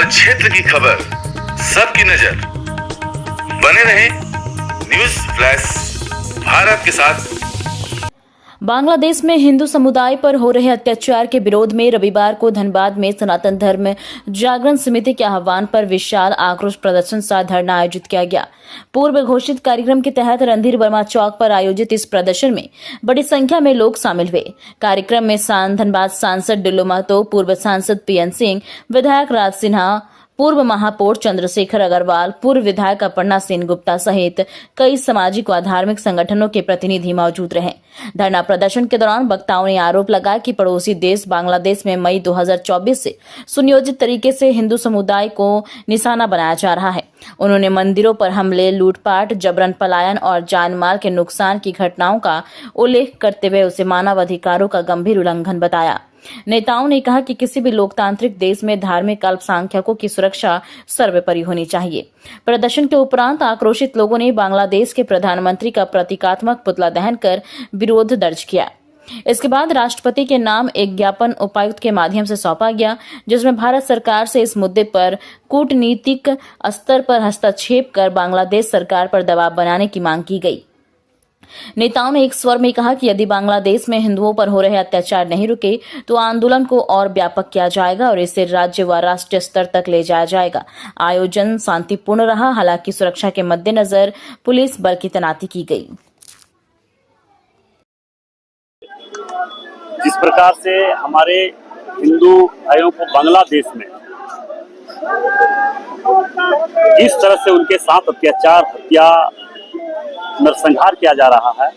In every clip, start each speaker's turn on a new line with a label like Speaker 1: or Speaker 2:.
Speaker 1: हर क्षेत्र की खबर, सबकी नजर। बने रहे न्यूज फ्लैश भारत के साथ।
Speaker 2: बांग्लादेश में हिंदू समुदाय पर हो रहे अत्याचार के विरोध में रविवार को धनबाद में सनातन धर्म जागरण समिति के आह्वान पर विशाल आक्रोश प्रदर्शन सा धरना आयोजित किया गया। पूर्व घोषित कार्यक्रम के तहत रणधीर वर्मा चौक पर आयोजित इस प्रदर्शन में बड़ी संख्या में लोग शामिल हुए। कार्यक्रम में धनबाद सांसद डिल्लो महतो, पूर्व सांसद पीएन सिंह, विधायक राज सिन्हा, पूर्व महापौर चंद्रशेखर अग्रवाल, पूर्व विधायक अपर्णा सेन गुप्ता सहित कई सामाजिक व धार्मिक संगठनों के प्रतिनिधि मौजूद रहे। धरना प्रदर्शन के दौरान वक्ताओं ने आरोप लगाया कि पड़ोसी देश बांग्लादेश में मई 2024 से सुनियोजित तरीके से हिंदू समुदाय को निशाना बनाया जा रहा है। उन्होंने मंदिरों पर हमले, लूटपाट, जबरन पलायन और जान माल के नुकसान की घटनाओं का उल्लेख करते हुए उसे मानवाधिकारों का गंभीर उल्लंघन बताया। नेताओं ने कहा कि किसी भी लोकतांत्रिक देश में धार्मिक अल्पसंख्यकों की सुरक्षा सर्वोपरि होनी चाहिए। प्रदर्शन के उपरांत आक्रोशित लोगों ने बांग्लादेश के प्रधानमंत्री का प्रतीकात्मक पुतला दहन कर विरोध दर्ज किया। इसके बाद राष्ट्रपति के नाम एक ज्ञापन उपायुक्त के माध्यम से सौंपा गया, जिसमें भारत सरकार से इस मुद्दे पर कूटनीतिक स्तर पर हस्तक्षेप कर बांग्लादेश सरकार पर दबाव बनाने की मांग की गई। नेताओं ने एक स्वर में कहा कि यदि बांग्लादेश में हिंदुओं पर हो रहे अत्याचार नहीं रुके तो आंदोलन को और व्यापक किया जाएगा और इसे राज्य व राष्ट्रीय स्तर तक ले जाया जाएगा। आयोजन शांतिपूर्ण रहा, हालांकि सुरक्षा के मद्देनजर पुलिस बल की तैनाती की गई।
Speaker 3: जिस प्रकार से हमारे हिंदू भाइयों को बांग्लादेश में इस तरह से उनके साथ अत्याचार, हत्या, नरसंहार किया जा रहा है,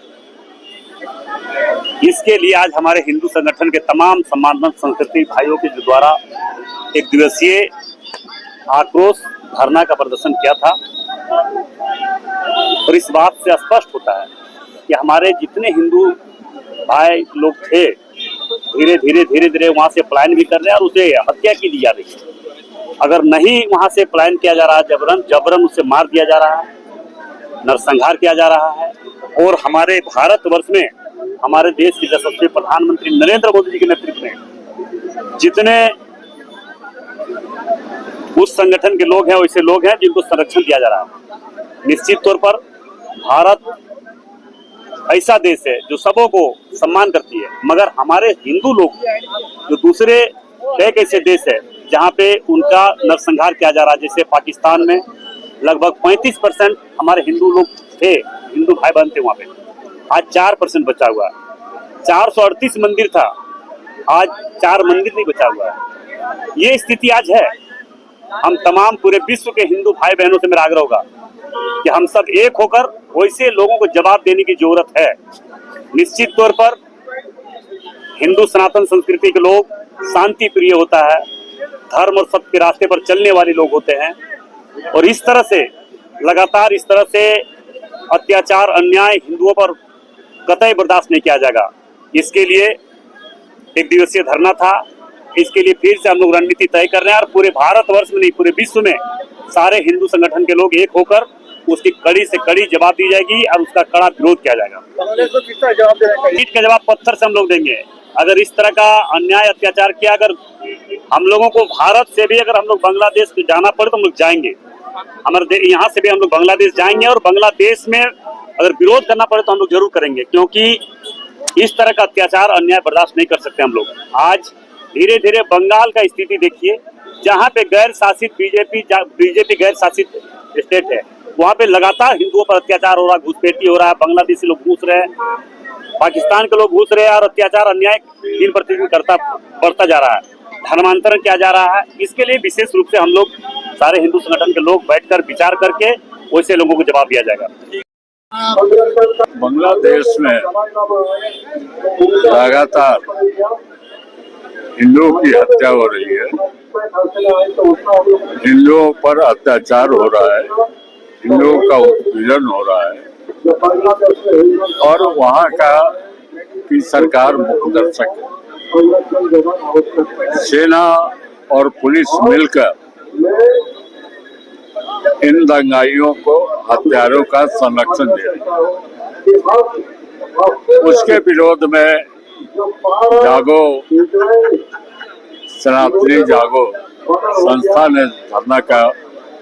Speaker 3: इसके लिए आज हमारे हिंदू संगठन के तमाम सम्मानित संस्कृति भाइयों के द्वारा एक दिवसीय आक्रोश धरना का प्रदर्शन किया था। और इस बात से स्पष्ट होता है कि हमारे जितने हिंदू भाई लोग थे धीरे धीरे वहां से पलायन भी कर रहे हैं और उसे हत्या की दी जा रही है। अगर नहीं वहां से पलायन किया जा रहा है, जबरन उसे मार दिया जा रहा है, नरसंहार किया जा रहा है। और हमारे भारतवर्ष में हमारे देश के यशस्वी प्रधानमंत्री नरेंद्र मोदी जी के नेतृत्व में जितने उस संगठन के लोग हैं, वैसे लोग हैं जिनको संरक्षण दिया जा रहा है। निश्चित तौर पर भारत ऐसा देश है जो सबों को सम्मान करती है, मगर हमारे हिंदू लोग जो दूसरे कई ऐसे देश है जहाँ पे उनका नरसंहार किया जा रहा है। जैसे पाकिस्तान में लगभग 35% हमारे हिंदू लोग थे, हिंदू भाई बहन थे वहाँ पे, आज 4% बचा हुआ है। 438 मंदिर था, आज 4 मंदिर नहीं बचा हुआ है। ये स्थिति आज है। हम तमाम पूरे विश्व के हिंदू भाई बहनों से मेरा आग्रह होगा कि हम सब एक होकर वैसे लोगों को जवाब देने की जरूरत है। निश्चित तौर पर हिंदू सनातन संस्कृति के लोग शांति प्रिय होता है, धर्म और सत्य के रास्ते पर चलने वाले लोग होते हैं। और इस तरह से लगातार इस तरह से अत्याचार, अन्याय हिंदुओं पर कतई बर्दाश्त नहीं किया जाएगा। इसके लिए एक दिवसीय धरना था। इसके लिए फिर से हम लोग रणनीति तय कर रहे हैं और पूरे भारतवर्ष में नहीं, पूरे विश्व में सारे हिंदू संगठन के लोग एक होकर उसकी कड़ी से कड़ी जवाब दी जाएगी और उसका कड़ा विरोध किया जाएगा। ईंट का जवाब पत्थर से हम लोग देंगे। अगर इस तरह का अन्याय, अत्याचार किया, अगर हम लोगों को भारत से भी अगर हम लोग बांग्लादेश जाना पड़े तो हम लोग जाएंगे। हमारे यहाँ से भी हम लोग बांग्लादेश जाएंगे और बांग्लादेश में अगर विरोध करना पड़े तो हम लोग जरूर करेंगे, क्योंकि इस तरह का अत्याचार, अन्याय बर्दाश्त नहीं कर सकते हम लोग। आज धीरे धीरे बंगाल का स्थिति देखिए, जहाँ पे गैर शासित बीजेपी गैर शासित स्टेट है, वहाँ पे लगातार हिंदुओं पर अत्याचार हो रहा है, घुसपैठी हो रहा है, बांग्लादेशी लोग घुस रहे हैं, पाकिस्तान के लोग घुस रहे हैं और अत्याचार, अन्याय दिन प्रतिदिन बढ़ता जा रहा है, धर्मांतरण किया जा रहा है। इसके लिए विशेष रूप से हम लोग सारे हिंदू संगठन के लोग बैठकर विचार करके वैसे लोगों को जवाब दिया जाएगा।
Speaker 4: बांग्लादेश में लगातार हिंदुओं की हत्या हो रही है, हिंदुओं पर अत्याचार हो रहा है, हिंदुओं का उत्पीड़न हो रहा है और वहाँ का की सरकार मुखदर्शक है। सेना और पुलिस मिलकर इन दंगाइयों को, हत्यारों का संरक्षण दे रही है। उसके विरोध में जागो, सनातनी जागो संस्था ने धरना का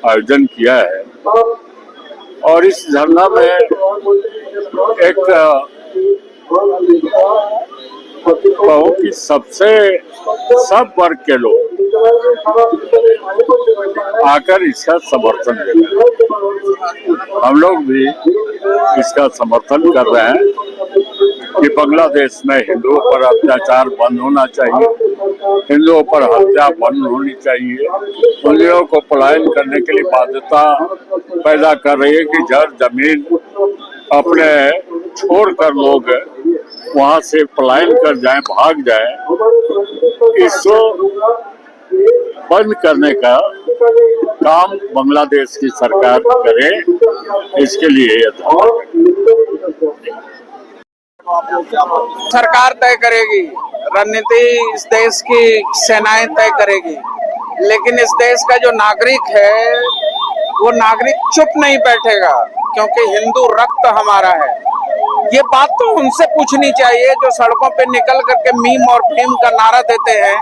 Speaker 4: आयोजन किया है और इस धरना में एक कहो कि सब वर्ग के लोग आकर इसका समर्थन दे रहे हैं। हम लोग भी इसका समर्थन कर रहे हैं कि बांग्लादेश में हिंदुओं पर अत्याचार बंद होना चाहिए, हिंदुओं पर हत्या बंद होनी चाहिए। उन लोगों को पलायन करने के लिए बाध्यता पैदा कर रही है कि जड़ जमीन अपने छोड़कर लोग वहां से पलायन कर जाएं, भाग जाएं। इसको बंद करने का काम बांग्लादेश की सरकार करे, इसके लिए
Speaker 5: सरकार तय करेगी, रणनीति इस देश की सेनाएं तय करेगी, लेकिन इस देश का जो नागरिक है वो नागरिक चुप नहीं बैठेगा, क्योंकि हिंदू रक्त हमारा है। ये बात तो उनसे पूछनी चाहिए जो सड़कों पे निकल करके मीम और भीम का नारा देते हैं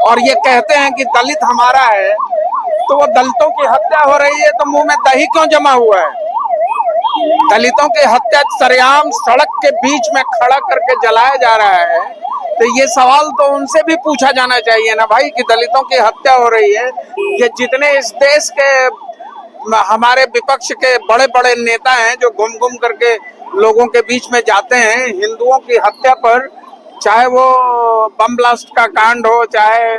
Speaker 5: और ये कहते हैं कि दलित हमारा है, तो वो दलितों की हत्या हो रही है तो मुंह में दही क्यों जमा हुआ है? दलितों की हत्या सरेआम सड़क के बीच में खड़ा करके जलाया जा रहा है, तो ये सवाल तो उनसे भी पूछा जाना चाहिए ना भाई कि दलितों की हत्या हो रही है। ये जितने इस देश के हमारे विपक्ष के बड़े बड़े नेता हैं जो घूम घूम करके लोगों के बीच में जाते हैं हिंदुओं की हत्या पर, चाहे वो बम ब्लास्ट का कांड हो, चाहे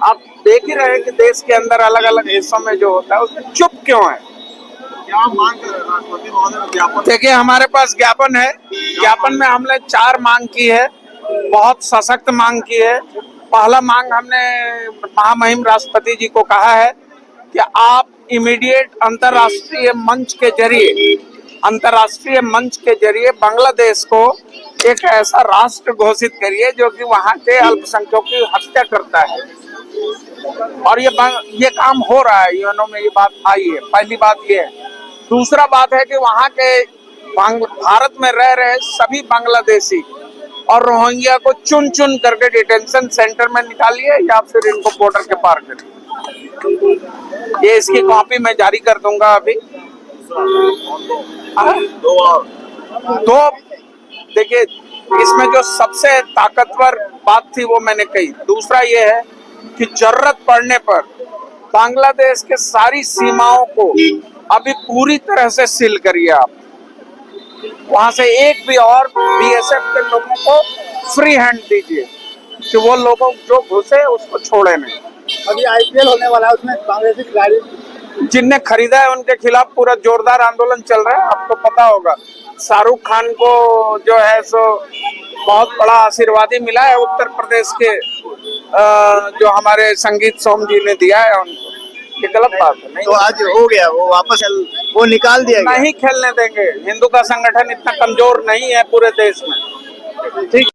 Speaker 5: आप देख ही रहे कि देश के अंदर अलग अलग हिस्सों में जो होता है उसमें चुप क्यों है?
Speaker 6: क्या मांग कर राष्ट्रपति महोदय ज्ञापन?
Speaker 5: देखिए हमारे पास ज्ञापन है, ज्ञापन में हमने 4 मांग की है, बहुत सशक्त मांग की है। पहला मांग हमने महामहिम राष्ट्रपति जी को कहा है कि आप इमीडिएट अंतर्राष्ट्रीय मंच के जरिए बांग्लादेश को एक ऐसा राष्ट्र घोषित करिए जो कि वहाँ के अल्पसंख्यकों की हत्या करता है, और ये काम हो रहा है, यूएनओ में ये बात आई है। पहली बात ये है। दूसरा बात है कि वहाँ के भारत में रह रहे सभी बांग्लादेशी और रोहिंग्या को चुन चुन करके डिटेंशन सेंटर में निकालिए या फिर इनको बॉर्डर के पार करिए। ये इसकी कॉपी मैं जारी कर दूंगा अभी। दो देखिए, इसमें जो सबसे ताकतवर बात थी वो मैंने कही। दूसरा ये है कि जरूरत पड़ने पर बांग्लादेश के सारी सीमाओं को अभी पूरी तरह से सील करिए आप। वहां से एक भी और बीएसएफ के लोगों को फ्री हैंड दीजिए कि वो लोगों जो घुसे उसको छोड़े नहीं।
Speaker 6: अभी आईपीएल होने वाला है, उसमें कांग्रेसी खिलाड़ी
Speaker 5: जिनने खरीदा है उनके खिलाफ पूरा जोरदार आंदोलन चल रहा है। आपको पता होगा शाहरुख खान को जो है सो बहुत बड़ा आशीर्वादी मिला है उत्तर प्रदेश के जो हमारे संगीत सोम जी ने दिया है उनको। ये गलत बात है। नहीं
Speaker 6: तो आज हो गया, वो वापस वो निकाल दिया गया।
Speaker 5: नहीं खेलने देंगे। हिंदू का संगठन इतना कमजोर नहीं है पूरे देश में। ठीक।